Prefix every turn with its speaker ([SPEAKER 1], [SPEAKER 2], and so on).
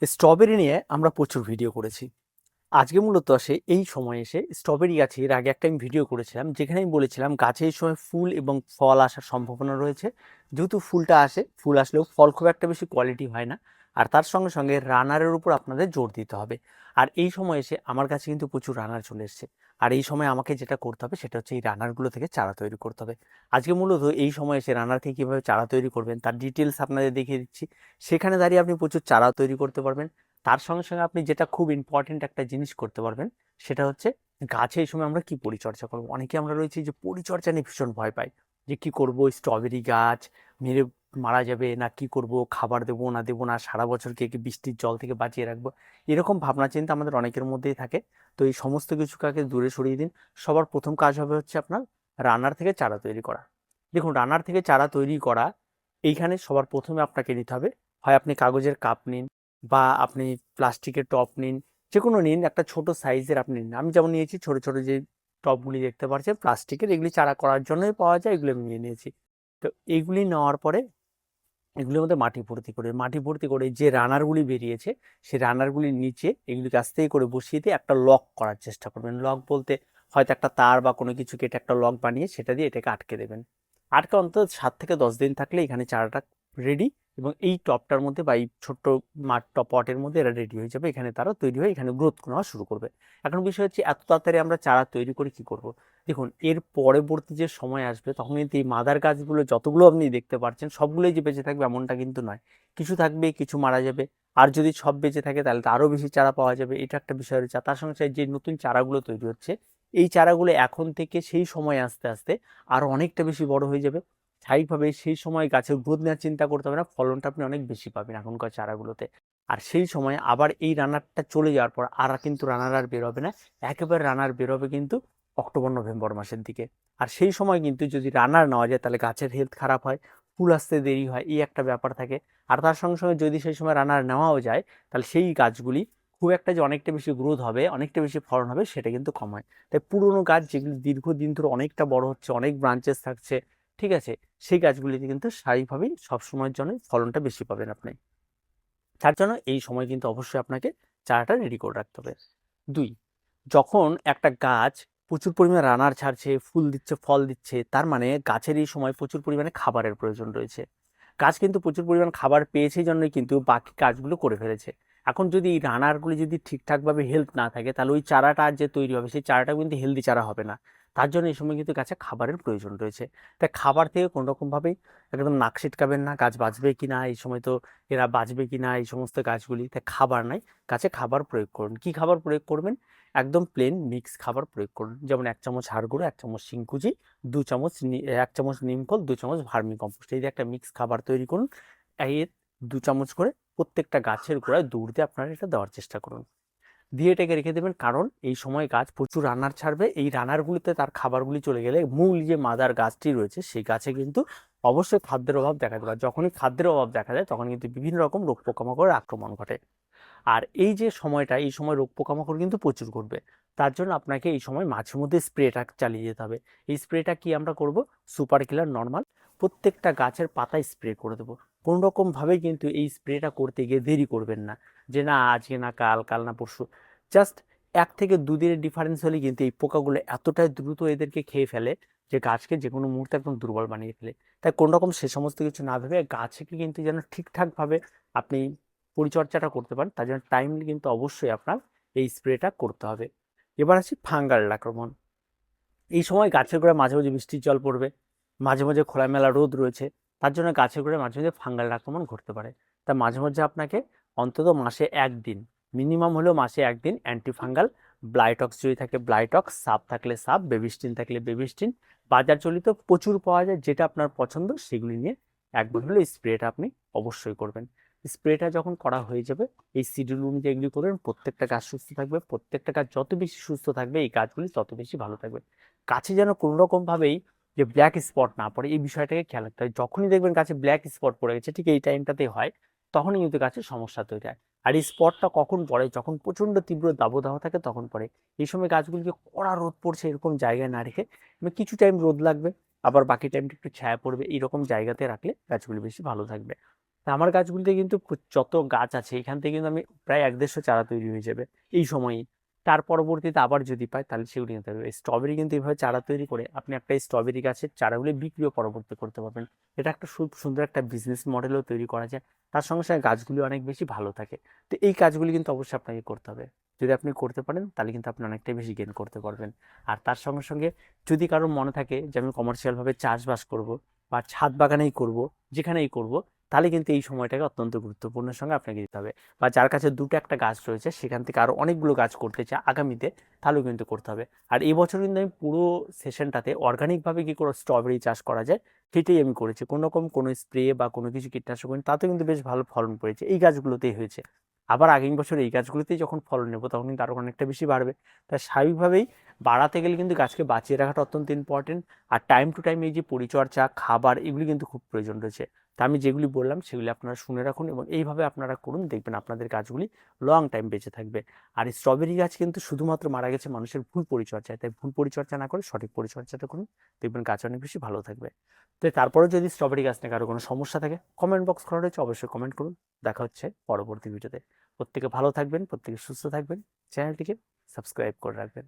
[SPEAKER 1] Strawberry নিয়ে আমরা প্রচুর ভিডিও করেছি। আজকে মূলত আসে এই সময় এসে স্ট্রবেরি গাছে এর আগে একটা আমি ভিডিও করেছিলাম যেখানে আমি বলেছিলাম গাছে এই সময় ফুল এবং ফল আসার সম্ভাবনা রয়েছে। যেহেতু ফুলটা আসে, ফুল আসলেও ফল খুব একটা বেশি কোয়ালিটি হয় না। আর তার সঙ্গে সঙ্গে রানারের উপর আপনাদের জোর দিতে হবে। আর এই সময় এসে আমার কাছে কিন্তু প্রচুর রানার চলে এসছে। আর এই সময় আমাকে যেটা করতে হবে সেটা হচ্ছে এই রানারগুলো থেকে চারা তৈরি করতে হবে। আজকে মূলত এই সময় এসে রানার থেকে কীভাবে চারা তৈরি করবেন তার ডিটেলস আপনাদের দেখিয়ে দিচ্ছি। সেখানে দাঁড়িয়ে আপনি প্রচুর চারা তৈরি করতে পারবেন। তার সঙ্গে সঙ্গে আপনি যেটা খুব ইম্পর্টেন্ট একটা জিনিস করতে পারবেন সেটা হচ্ছে গাছে এই সময় আমরা কি পরিচর্যা করবো। অনেকে আমরা রয়েছি যে পরিচর্যা নিয়ে ভীষণ ভয় পাই, যে কি করব, স্ট্রবেরি গাছ মেরে মারা যাবে না, কি করব, খাবার দেবো না দেবো না, সারা বছর কে বৃষ্টির জল থেকে বাঁচিয়ে রাখবো, এরকম ভাবনা চিন্তা আমাদের অনেকের মধ্যেই থাকে। তো এই সমস্ত কিছুকে দূরে সরিয়ে দিন। সবার প্রথম কাজ হবে হচ্ছে আপনার রানার থেকে চারা তৈরি করা। দেখুন, রানার থেকে চারা তৈরি করা এইখানে সবার প্রথমে আপনাকে নিতে হবে, হয় আপনি কাগজের কাপ নিন বা আপনি প্লাস্টিকের টব নিন, যে কোনো নিন, একটা ছোট সাইজের আপনি নিন। আমি যেমন নিয়েছি ছোট ছোট যে টবগুলি দেখতে পাচ্ছেন প্লাস্টিকের, এগুলি চারা করার জন্যই পাওয়া যায়, এগুলো আমি নিয়ে নিয়েছি। তো এইগুলি নেওয়ার পরে এগুলোর মধ্যে মাটি ভর্তি করে যে রানারগুলি বেরিয়েছে সেই রানারগুলির নিচে এগুলিকে আস্তে করে বসিয়ে দিয়ে একটা লক করার চেষ্টা করবেন। লক বলতে হয়তো একটা তার বা কোনো কিছু কেটে একটা লক বানিয়ে সেটা দিয়ে এটাকে আটকে দেবেন। আটকে অন্তত 7 থেকে 10 দিন থাকলে এখানে চারাটা রেডি, এবং এই টপটার মধ্যে বা এই ছোট্ট পটের মধ্যে এরা রেডি হয়ে যাবে। এখানে তারা তৈরি হয়ে এখানে গ্রোথ নেওয়া শুরু করবে। এখন বিষয় হচ্ছে এত তাড়াতাড়ি আমরা চারা তৈরি করে কি করব। দেখুন, এর পরবর্তী যে সময় আসবে তখন কিন্তু এই মাদার গাছগুলো যতগুলো আপনি দেখতে পাচ্ছেন সবগুলোই যে বেঁচে থাকবে এমনটা কিন্তু নয়। কিছু থাকবে, কিছু মারা যাবে। আর যদি সব বেঁচে থাকে তাহলে তো আরো বেশি চারা পাওয়া যাবে, এটা একটা বিষয় রয়েছে। তার সঙ্গে যে নতুন চারাগুলো তৈরি হচ্ছে এই চারাগুলো এখন থেকে সেই সময় আস্তে আস্তে আরো অনেকটা বেশি বড় হয়ে যাবে। স্বাভাবিকভাবে সেই সময় গাছের গ্রোথ নেওয়ার চিন্তা করতে হবে না, ফলনটা আপনি অনেক বেশি পাবেন এখনকার চারাগুলোতে। আর সেই সময় আবার এই রানারটা চলে যাওয়ার পর আর কিন্তু রানার আর বের হবে না। একেবারে রানার বের হবে কিন্তু অক্টোবর নভেম্বর মাসের দিকে। আর সেই সময় কিন্তু যদি রানার নেওয়া যায় তাহলে গাছের হেলথ খারাপ হয়, ফুল আসতে দেরি হয়, এই একটা ব্যাপার থাকে। আর তার সঙ্গে সঙ্গে যদি সেই সময় রানার নেওয়াও যায় তাহলে সেই গাছগুলি খুব একটা যে অনেকটা বেশি গ্রোথ হবে, অনেকটা বেশি ফলন হবে, সেটা কিন্তু কম হয়। তাই পুরোনো গাছ যেগুলি দীর্ঘদিন ধরে অনেকটা বড় হচ্ছে, অনেক ব্রাঞ্চেস থাকছে, ঠিক আছে, সেই গাছগুলিতে কিন্তু স্বাভাবিকভাবেই সবসময়ের জন্য ফলনটা বেশি পাবেন আপনি। তার জন্য এই সময় কিন্তু অবশ্যই আপনাকে চারাটা রেডি করে রাখতে হবে। 2, যখন একটা গাছ প্রচুর পরিমাণে রানার ছাড়ছে, ফুল দিচ্ছে, ফল দিচ্ছে, তার মানে গাছের এই সময় প্রচুর পরিমাণে খাবারের প্রয়োজন রয়েছে। গাছ কিন্তু প্রচুর পরিমাণ খাবার পেয়েছে জন্যই কিন্তু বাকি কাজগুলো করে ফেলেছে। এখন যদি এই রানারগুলি যদি ঠিকঠাকভাবে হেলথ না থাকে তাহলে ওই চারাটা আর যে তৈরি হবে সেই চারাটা কিন্তু হেলদি চারা হবে না। তার জন্য এই সময় কিন্তু গাছে খাবারের প্রয়োজন রয়েছে। তাই খাবার থেকে কোনো রকমভাবেই একদম নাক সিটকাবেন না, গাছ বাঁচবে কি না এই সময়, তো এরা বাঁচবে কি না এই সমস্ত গাছগুলি, তাই খাবার নাই, গাছে খাবার প্রয়োগ করুন। কি খাবার প্রয়োগ করবেন? একদম প্লেন মিক্স খাবার প্রয়োগ করুন। যেমন 1 চামচ হাড় গুঁড়ো, 1 চামচ শিংকুচি, 2 চামচ 1 চামচ নিমখোল, 2 চামচ ভার্মি কম্পোস্ট, এই যে একটা মিক্স খাবার তৈরি করুন। এর 2 চামচ করে প্রত্যেকটা গাছের গোড়ায় দূর দিয়ে আপনারা এটা দেওয়ার চেষ্টা করুন। দিয়ে এটাকে রেখে দেবেন, কারণ এই সময় গাছ প্রচুর রান্নার ছাড়বে। এই রান্নারগুলিতে তার খাবারগুলি চলে গেলে মূল যে মাদার গাছটি রয়েছে সেই গাছে কিন্তু অবশ্যই খাদ্যের অভাব দেখা দেবে। আর যখনই খাদ্যের অভাব দেখা যায় তখন কিন্তু বিভিন্ন রকম রোগ পোকামাকড়ের আক্রমণ ঘটে। আর এই যে সময়টা, এই সময় রোগ পোকামাকড় কিন্তু প্রচুর ঘটবে। তার জন্য আপনাকে এই সময় মাঝে মধ্যে স্প্রেটা চালিয়ে যেতে হবে। এই স্প্রেটা কি আমরা করব? সুপার কিলার নর্মাল প্রত্যেকটা গাছের পাতায় স্প্রে করে দেবো। কোনো রকমভাবে কিন্তু এই স্প্রেটা করতে গিয়ে দেরি করবেন না, যে না আজকে না কাল, কাল না পরশু। জাস্ট 1 থেকে 2 দিনের ডিফারেন্স হলে কিন্তু এই পোকাগুলো এতটাই দ্রুত এদেরকে খেয়ে ফেলে যে গাছকে যে কোনো মুহূর্তে একদম দুর্বল বানিয়ে ফেলে। তাই কোনো রকম সে সমস্ত কিছু না ভেবে গাছকে কিন্তু যেন ঠিকঠাকভাবে আপনি পরিচর্যাটা করতে পারেন, তার জন্য টাইমলি কিন্তু অবশ্যই আপনার এই স্প্রেটা করতে হবে। এবার আসি ফাঙ্গাল আক্রমণ। এই সময় গাছের গোড়ায় মাঝে মাঝে বৃষ্টির জল পড়বে, মাঝে মাঝে খোলামেলা রোদ রয়েছে, তার জন্য গাছের গোড়ায় মাঝে মাঝে ফাঙ্গাল আক্রমণ ঘটতে পারে। তাই মাঝে মাঝে আপনাকে অন্তত মাসে 1 দিন, মিনিমাম হলেও মাসে 1 দিন অ্যান্টিফাঙ্গাল, ব্লাইটক্স যদি থাকে ব্লাইটক্স, সাপ থাকলে সাপ, বেবিস্টিন থাকলে বেবিস্টিন, বাজার চলিত প্রচুর পাওয়া যায়, যেটা আপনার পছন্দ সেগুলি নিয়ে একবার হলে স্প্রেটা আপনি অবশ্যই করবেন। স্প্রেটা যখন করা হয়ে যাবে এই শিডিউল অনুযায়ী এগুলি করবেন, প্রত্যেকটা গাছ সুস্থ থাকবে। প্রত্যেকটা গাছ যত বেশি সুস্থ থাকবে এই গাছগুলি তত বেশি ভালো থাকবে। গাছে যেন কোনো রকম ভাবেই যে ব্ল্যাক স্পট না পড়ে এই বিষয়টাকে খেয়াল রাখতে হয়। যখনই দেখবেন গাছে ব্ল্যাক স্পট পড়ে গেছে ঠিক এই টাইমটাতে হয়, তখনই কিন্তু গাছের সমস্যা তৈরি হয়। আর এই স্পটটা কখন পড়ে? যখন প্রচন্ড তীব্র দাবদাহ থাকে তখন পড়ে। এই সময় গাছগুলিকে কড়া রোদ পড়ছে এরকম জায়গায় না রেখে কিছু টাইম রোদ লাগবে, আবার বাকি টাইমটা একটু ছায়া পড়বে, এইরকম জায়গাতে রাখলে গাছগুলি বেশি ভালো থাকবে। তা আমার গাছগুলিতে কিন্তু যত গাছ আছে এখান থেকে কিন্তু আমি প্রায় 1-150 চারা তৈরি হয়ে যাবে এই সময়ই। তার পরবর্তীতে আবার যদি পাই তাহলে সেগুলি নিতে হবে। স্ট্রবেরি কিন্তু এইভাবে চারা তৈরি করে আপনি একটা স্ট্রবেরি গাছের চারাগুলি বিক্রিও পরবর্তী করতে পারবেন। এটা একটা খুব সুন্দর একটা বিজনেস মডেলও তৈরি করা যায়। তার সঙ্গে সঙ্গে গাছগুলি অনেক বেশি ভালো থাকে। তো এই কাজগুলি কিন্তু অবশ্যই আপনাকে করতে হবে। যদি আপনি করতে পারেন তাহলে কিন্তু আপনি অনেকটাই বেশি গেইন করতে পারবেন। আর তার সঙ্গে সঙ্গে যদি কারোর মনে থাকে যে আমি কমার্শিয়ালভাবে চাষবাস করব বা ছাদ বাগানেই করব, যেখানেই করব, তাহলে কিন্তু এই সময়টাকে অত্যন্ত গুরুত্বপূর্ণের সঙ্গে আপনাকে দিতে হবে। বা যার কাছে 2-1টা গাছ রয়েছে সেখান থেকে আরও অনেকগুলো গাছ করতে চায় আগামীতে, তাহলেও কিন্তু করতে হবে। আর এই বছর কিন্তু আমি পুরো সেশনটাতে অর্গানিকভাবে কী করে স্ট্রবেরি চাষ করা যায় সেটাই আমি করেছি। কোনো রকম কোনো স্প্রে বা কোনো কিছু কীটনাশক করিনি, তাতেও কিন্তু বেশ ভালো ফলন পেয়েছে, এই গাছগুলোতেই হয়েছে। আবার আগামী বছর এই গাছগুলোতেই যখন ফলন নেব তখন কিন্তু আরও অনেকটা বেশি বাড়বে। তাই স্বাভাবিকভাবেই বাড়াতে গেলে কিন্তু গাছকে বাঁচিয়ে রাখাটা অত্যন্ত ইম্পর্টেন্ট। আর টাইম টু টাইম এই যে পরিচর্যা, খাবার, এগুলি কিন্তু খুব প্রয়োজন রয়েছে। তা আমি যেগুলি বললাম সেগুলি আপনারা শুনে রাখুন এবং এইভাবে আপনারা করুন, দেখবেন আপনাদের গাছগুলি লং টাইম বেঁচে থাকবে। আর এই স্ট্রবেরি গাছ কিন্তু শুধুমাত্র মারা গেছে মানুষের ভুল পরিচর্যায়, তাই ভুল পরিচর্যা না করে সঠিক পরিচর্যাটা করুন, দেখবেন গাছ অনেক বেশি ভালো থাকবে। তো তারপরেও যদি স্ট্রবেরি গাছ নিয়ে কারো কোনো সমস্যা থাকে, কমেন্ট বক্স খোলা রয়েছে, অবশ্যই কমেন্ট করুন। দেখা হচ্ছে পরবর্তী ভিডিওতে। প্রত্যেকে ভালো থাকবেন, প্রত্যেকে সুস্থ থাকবেন, চ্যানেলটিকে সাবস্ক্রাইব করে রাখবেন।